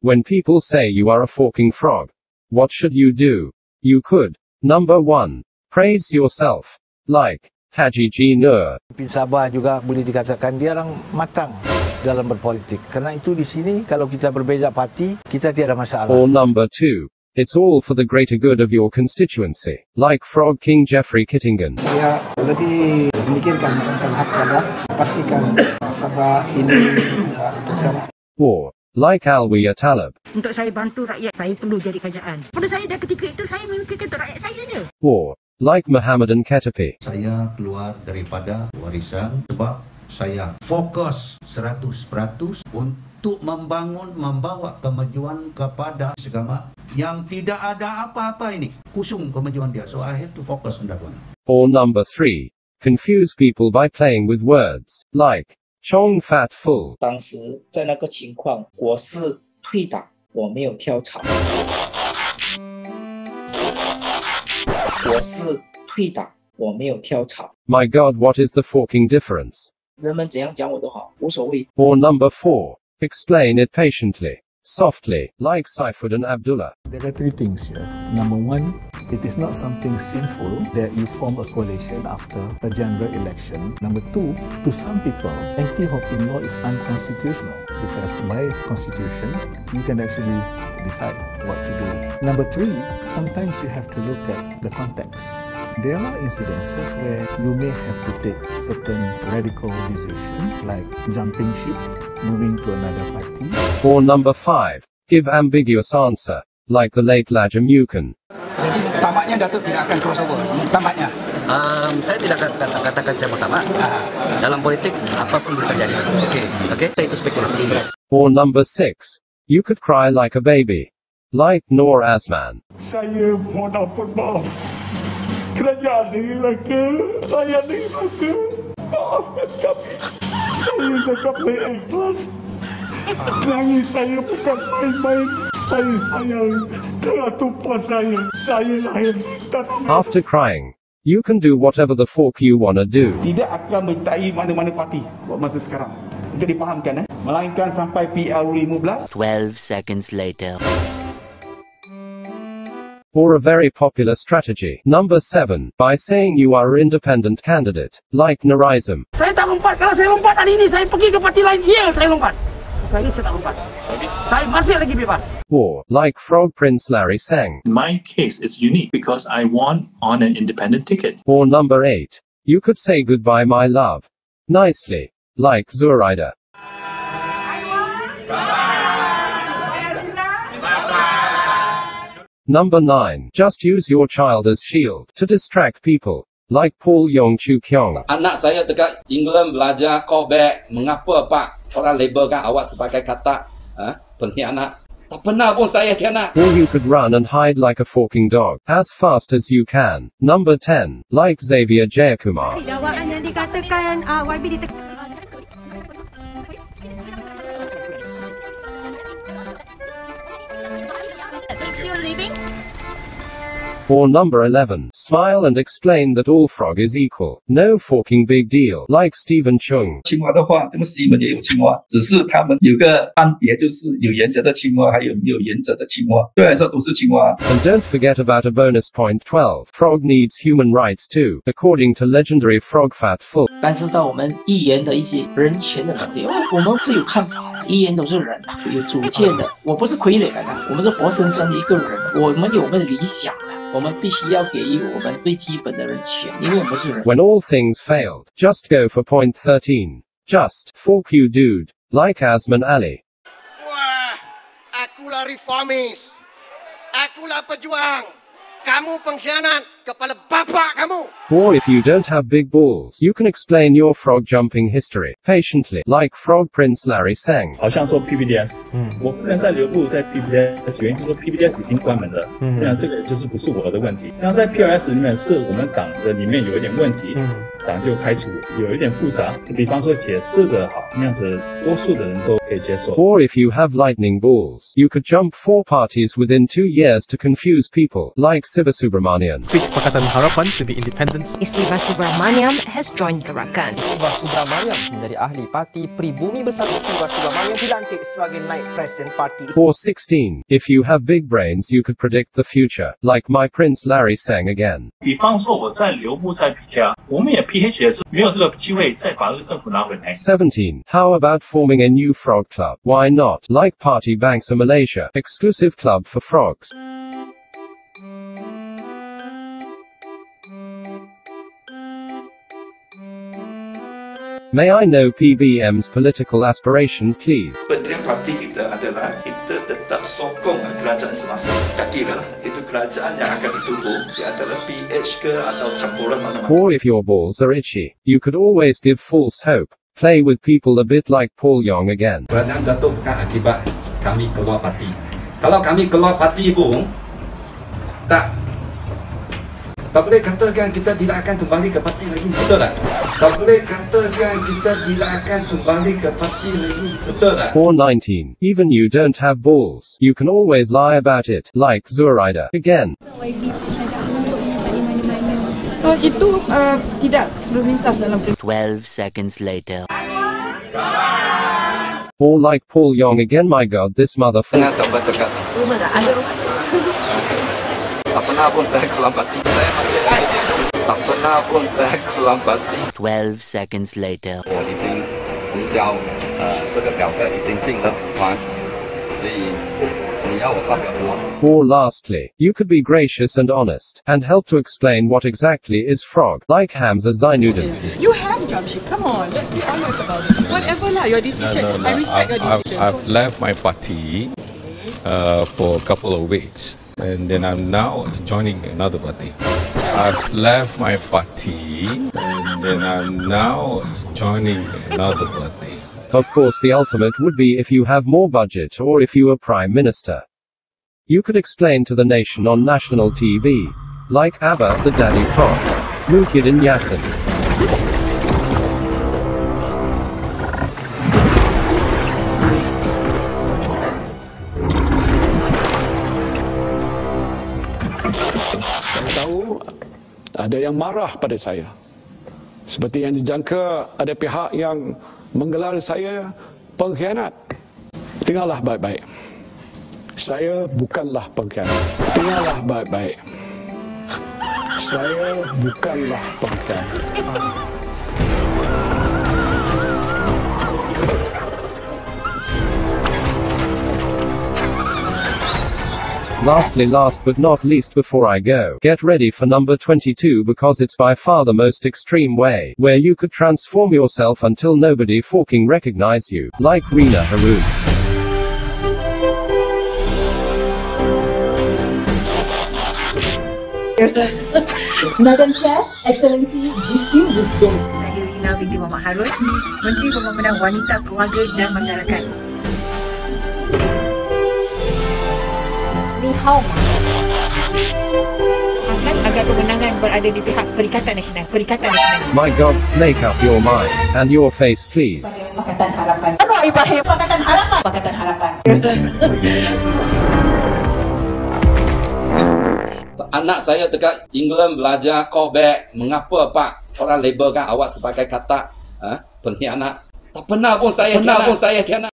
When people say you are a forking frog, what should you do? You could. Number 1. Praise yourself. Like Haji G. Nur. Sabah juga boleh dikatakan dia orang matang dalam berpolitik. Karena itu di sini kalau kita berbeza parti, kita tiada masalah. Or number 2. It's all for the greater good of your constituency. Like Frog King Jeffrey Kittingan. Saya lebih memikirkan tentang hak Sabah, pastikan Sabah ini untuk Sabah. Or like Alwi Talib. Untuk saya bantu rakyat, saya perlu jadi kerajaan. Pada saya dah ketika itu saya memikirkan untuk rakyat saya je. Or like Mohamaddin Ketapi. Saya keluar daripada warisan sebab saya fokus 100% untuk membawa kemajuan kepada agama yang tidak ada apa-apa ini. Kusung kemajuan dia. So I have to focus on that one. Or number 3. Confuse people by playing with words. Like Choong fat full. 当时在那个情况，我是退党，我没有跳槽。我是退党，我没有跳槽。 My God, what is the forking difference? 人们怎样讲我都好，无所谓。 Or number 4. Explain it patiently, softly, like Saifuddin Abdullah. There are 3 things here. Number 1, it is not something sinful that you form a coalition after a general election. Number 2, to some people, anti-hawking law is unconstitutional because by constitution, you can actually decide what to do. Number 3, sometimes you have to look at the context. There are incidences where you may have to take certain radical decisions like jumping ship, moving to another party. Or number 5. Give ambiguous answer, like the late Lajamukan. Jadi tamatnya Datuk tidak akan crossover. Tamatnya. Saya tidak katakan saya mau tamat. Dalam politik apapun bisa terjadi. Oke, itu spekulasi. Or number 6. You could cry like a baby, like Noor Azman. Saya mohon ampun, maaf. Kerajaan ini laka, rakyat ini laka. Maafkan kami. Saya cakap ikhlas. Nangis saya bukan main-main. Saya telah tumpah saya. Saya lahir. After crying, you can do whatever the fork you wanna do. Tidak akan menyertai mana-mana parti buat masa sekarang. Untuk dipahamkan, melainkan sampai PR15. 12 seconds later. Or a very popular strategy. Number 7. By saying you are an independent candidate, like Narizam. Saya tak lompat. Kalau saya lompat hari ini, saya pergi ke parti lain. Ya, saya lompat. Kali saya tak lompat. Saya masih lagi bebas. Or like Frog Prince Larry Seng. My case is unique because I won on an independent ticket. Or number 8. You could say goodbye, my love, nicely, like Zuraida. Number 9. Just use your child as shield to distract people, like Paul Yong Choong. Anak saya dekat England belajar callback. Mengapa Pak orang labelkan awak sebagai katak? Pengkhianat. Tak pernah pun saya khianat. Or you could run and hide like a forking dog, as fast as you can. Number 10. Like Xavier Jayakumar. Dakwaan yang dikatakan YB ditekan. Or number 11. Smile and explain that all frog is equal. No forking big deal. Like Stephen Choong. 青蛙的话，这么西门也有青蛙，只是他们有个分别，就是有原则的青蛙，还有没有原则的青蛙。对我来说都是青蛙。 And don't forget about a bonus point 12. Frog needs human rights too, according to legendary Frog Fat Full. 干涉到我们议员的一些人权的东西，我们是有看法的。议员都是人，有主见的。我不是傀儡来的，我们是活生生的一个人。我们有我们的理想的。 我们必须要给予我们最基本的人权，因为我们是人。 When all things failed, just go for point 13. Just fork you dude, like Azman Ali. Wah, akulah reformis. Akulah pejuang. Kamu pengkhianat, kepala bapak kamu. Or if you don't have big balls, you can explain your frog jumping history patiently, like Frog Prince Larry Seng. 好像说 PBDS，我不能再留步在 PBDS， 原因是说 PBDS 已经关门了，那这个就是不是我的问题。然后在 PRS 里面是我们党的里面有一点问题，党就开除，有一点复杂。比方说解释的好，那样子多数的人都可以接受。Or if you have lightning balls, you could jump 4 parties within 2 years to confuse people, like Sivasubramanian. Pakatan Harapan to be independent. Sivasubramanian has joined Gerakan. Sivasubramanian menjadi ahli parti Pribumi Bersatu Sivasubramanian dilantik sebagai naib presiden parti. Or 16. If you have big brains, you could predict the future, like my Prince Larry sang again. 比方说我在留部在 PK， 我们也 PH 也是没有这个机会再把这个政府拿回来。17. How about forming a new frog club? Why not? Like Party Banks of Malaysia, exclusive club for frogs. May I know PBM's political aspiration, please? Pendirian parti kita adalah kita tetap sokong kerajaan semasa. Tak kira itu kerajaan yang akan ditubuh, dia adalah PH ke atau campuran mana-mana. Or if your balls are itchy, you could always give false hope. Play with people a bit like Paul Yong again. Kerajaan jatuh bukan akibat kami keluar parti. Kalau kami keluar parti pun, tak boleh katakan kita tidak akan kembali ke parti lagi, betul tak? Tak boleh katakan kita tidak akan kembali ke parti lagi, betul tak? Or 19. Even you don't have balls, you can always lie about it, like Zuraida again. Itu tidak berlintas dalam 12 seconds later. Or like Paul Yong again, my god, this motherfucker. Dengan sahabat cakap, tak pernah pun saya keluar parti, saya masih lagi. Tak pernah pun saya keluar parti. 12 seconds later. 我已经成交，这个表格已经进了团，所以你要我发表什么？ Or lastly, you could be gracious and honest, and help to explain what exactly is frog, like Hamza Zainuddin. You have jumpship, come on, let's be honest about it. Whatever lah, your decision, I respect your decision. I've left my party for a couple of weeks, and then I'm now joining another party. I've left my party, and then I'm now joining another party. Of course, the ultimate would be if you have more budget or if you are Prime Minister. You could explain to the nation on national TV, like Abba the Daddy Prop, Muhyiddin Yassin. Saya tahu ada yang marah pada saya. Seperti yang dijangka ada pihak yang menggelar saya pengkhianat. Dengarlah baik-baik. Saya bukanlah pengkhianat. Dengarlah baik-baik. Saya bukanlah pengkhianat. Lastly, last but not least, before I go, get ready for number 22 because it's by far the most extreme way, where you could transform yourself until nobody fucking recognize you, like Rina Haroon. Madam Chair, Excellency, distinguished guests. Saya Rina binti Muhammad Harun, Menteri Pembangunan Wanita, Keluarga dan Masyarakat. Ni hao agar kemenangan berada di pihak Perikatan Nasional. Perikatan Nasional. My god, make up your mind, and your face please. Pakatan Harapan. Anwar Ibrahim. Pakatan Harapan. Pakatan Harapan. Anak saya dekat England belajar callback. Mengapa Pak orang labelkan awak sebagai katak? Pengkhianat. Tak pernah pun saya khianat.